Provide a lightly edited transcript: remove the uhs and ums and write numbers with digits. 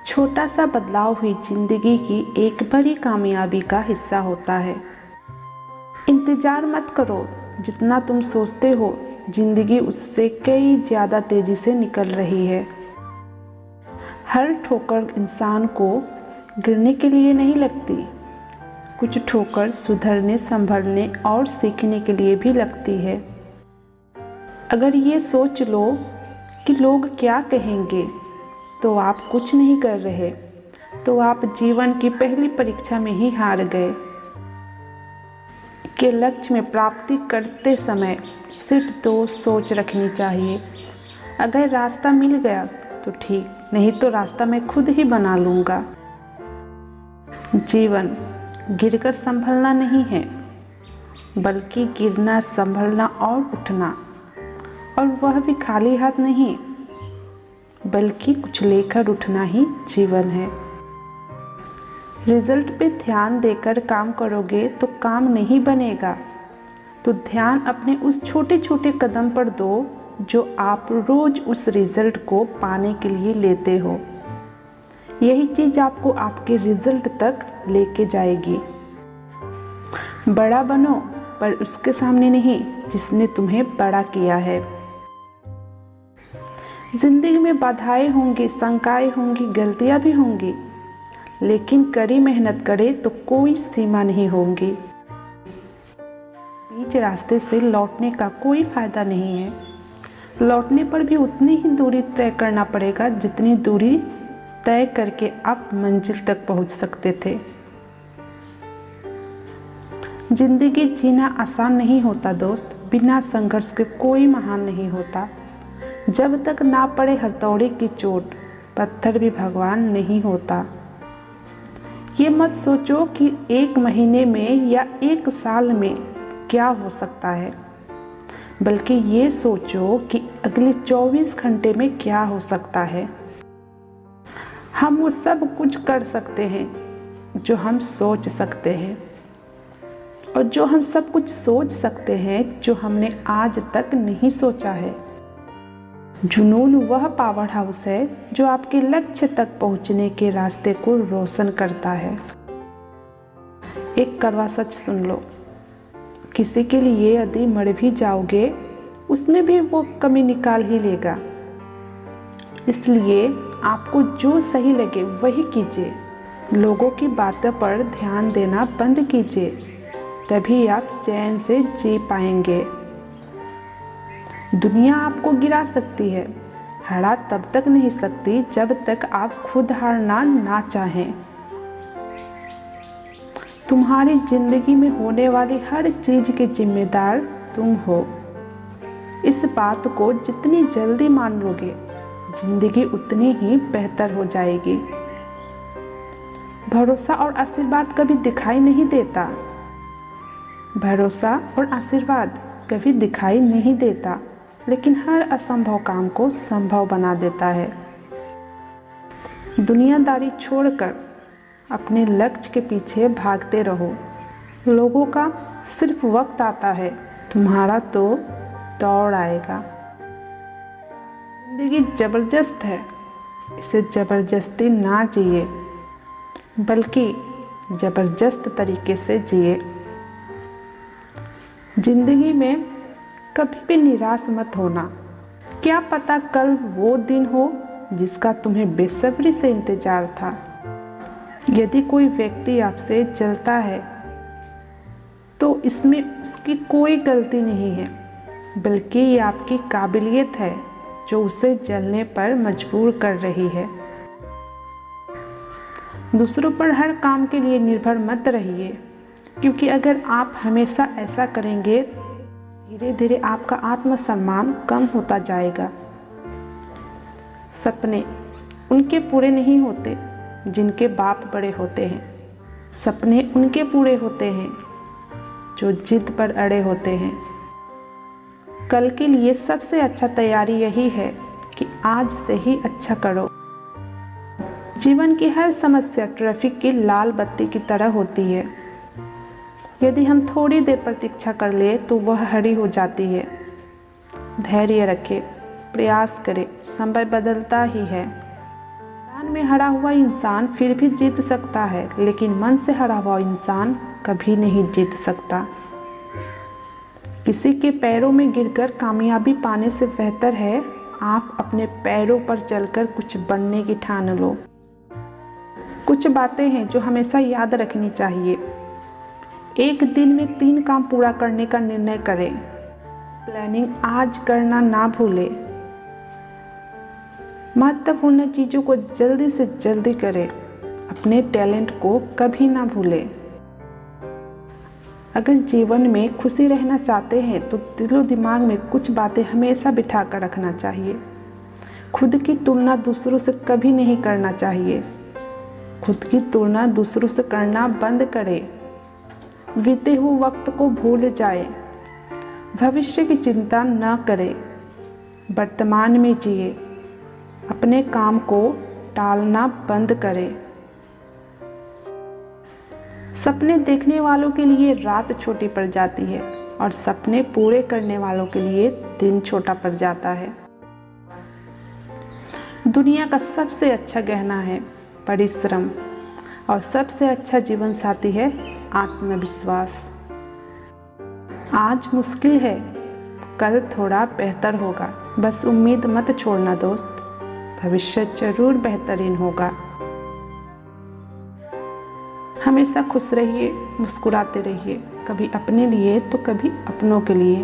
छोटा सा बदलाव ही जिंदगी की एक बड़ी कामयाबी का हिस्सा होता है। इंतजार मत करो, जितना तुम सोचते हो जिंदगी उससे कई ज़्यादा तेजी से निकल रही है। हर ठोकर इंसान को गिरने के लिए नहीं लगती, कुछ ठोकर सुधरने, संभलने और सीखने के लिए भी लगती है। अगर ये सोच लो कि लोग क्या कहेंगे, तो आप कुछ नहीं कर रहे, तो आप जीवन की पहली परीक्षा में ही हार गए। के लक्ष्य में प्राप्ति करते समय सिर्फ 2 सोच रखनी चाहिए। अगर रास्ता मिल गया तो ठीक, नहीं तो रास्ता मैं खुद ही बना लूँगा। जीवन गिरकर संभलना नहीं है, बल्कि गिरना, संभलना और उठना, और वह भी खाली हाथ नहीं, बल्कि कुछ लेकर उठना ही जीवन है। रिजल्ट पे ध्यान देकर काम करोगे तो काम नहीं बनेगा, तो ध्यान अपने उस छोटे छोटे कदम पर दो जो आप रोज उस रिजल्ट को पाने के लिए लेते हो। यही चीज आपको आपके रिजल्ट तक लेके जाएगी। बड़ा बनो, पर उसके सामने नहीं जिसने तुम्हें बड़ा किया है। जिंदगी में बाधाएं होंगी, शंकाएं होंगी, गलतियां भी होंगी, लेकिन कड़ी मेहनत करे तो कोई सीमा नहीं होगी। बीच रास्ते से लौटने का कोई फायदा नहीं है। लौटने पर भी उतनी ही दूरी तय करना पड़ेगा जितनी दूरी तय करके आप मंजिल तक पहुंच सकते थे। जिंदगी जीना आसान नहीं होता दोस्त, बिना संघर्ष के कोई महान नहीं होता। जब तक ना पड़े हथौड़े की चोट, पत्थर भी भगवान नहीं होता। ये मत सोचो कि 1 महीने में या 1 साल में क्या हो सकता है, बल्कि ये सोचो कि अगले 24 घंटे में क्या हो सकता है। हम वो सब कुछ कर सकते हैं जो हम सोच सकते हैं, और जो हम सब कुछ सोच सकते हैं जो हमने आज तक नहीं सोचा है। जुनून वह पावर हाउस है जो आपके लक्ष्य तक पहुंचने के रास्ते को रोशन करता है। एक कड़वा सच सुन लो, किसी के लिए यदि मर भी जाओगे, उसमें भी वो कमी निकाल ही लेगा। इसलिए आपको जो सही लगे वही कीजिए। लोगों की बातों पर ध्यान देना बंद कीजिए, तभी आप चैन से जी पाएंगे। दुनिया आपको गिरा सकती है, हरा तब तक नहीं सकती जब तक आप खुद हारना ना चाहें। तुम्हारी जिंदगी में होने वाली हर चीज के जिम्मेदार तुम हो। इस बात को जितनी जल्दी मान लोगे, जिंदगी उतनी ही बेहतर हो जाएगी। भरोसा और आशीर्वाद कभी दिखाई नहीं देता। भरोसा और आशीर्वाद कभी दिखाई नहीं देता, लेकिन हर असंभव काम को संभव बना देता है। दुनियादारी छोड़कर अपने लक्ष्य के पीछे भागते रहो। लोगों का सिर्फ वक्त आता है, तुम्हारा तो दौड़ आएगा। जिंदगी जबरदस्त है, इसे जबरदस्ती ना जिए, बल्कि जबरदस्त तरीके से जिए। जिंदगी में कभी भी निराश मत होना। क्या पता कल वो दिन हो जिसका तुम्हें बेसब्री से इंतजार था। यदि कोई व्यक्ति आपसे जलता है तो इसमें उसकी कोई गलती नहीं है, बल्कि ये आपकी काबिलियत है जो उसे जलने पर मजबूर कर रही है। दूसरों पर हर काम के लिए निर्भर मत रहिए, क्योंकि अगर आप हमेशा ऐसा करेंगे, धीरे धीरे आपका आत्मसम्मान कम होता जाएगा। सपने उनके पूरे नहीं होते जिनके बाप बड़े होते हैं। सपने उनके पूरे होते हैं जो जिद पर अड़े होते हैं। कल के लिए सबसे अच्छा तैयारी यही है कि आज से ही अच्छा करो। जीवन की हर समस्या ट्रैफिक की लाल बत्ती की तरह होती है। यदि हम थोड़ी देर प्रतीक्षा कर ले तो वह हरी हो जाती है। धैर्य रखें, प्रयास करें, समय बदलता ही है। मैदान में हारा हुआ इंसान फिर भी जीत सकता है, लेकिन मन से हारा हुआ इंसान कभी नहीं जीत सकता। किसी के पैरों में गिरकर कामयाबी पाने से बेहतर है आप अपने पैरों पर चलकर कुछ बनने की ठान लो। कुछ बातें हैं जो हमेशा याद रखनी चाहिए। एक दिन में 3 काम पूरा करने का निर्णय करें। प्लानिंग आज करना ना भूलें। महत्वपूर्ण चीज़ों को जल्दी से जल्दी करें। अपने टैलेंट को कभी ना भूलें। अगर जीवन में खुशी रहना चाहते हैं तो दिलो दिमाग में कुछ बातें हमेशा बिठा कर रखना चाहिए। खुद की तुलना दूसरों से कभी नहीं करना चाहिए। खुद की तुलना दूसरों से करना बंद करें। बीते हुए वक्त को भूल जाए। भविष्य की चिंता न करें। वर्तमान में जिए। अपने काम को टालना बंद करें। सपने देखने वालों के लिए रात छोटी पड़ जाती है और सपने पूरे करने वालों के लिए दिन छोटा पड़ जाता है। दुनिया का सबसे अच्छा गहना है परिश्रम और सबसे अच्छा जीवन साथी है आत्मविश्वास। आज मुश्किल है, कल थोड़ा बेहतर होगा। बस उम्मीद मत छोड़ना दोस्त, भविष्य जरूर बेहतरीन होगा। हमेशा खुश रहिए, मुस्कुराते रहिए, कभी अपने लिए तो कभी अपनों के लिए।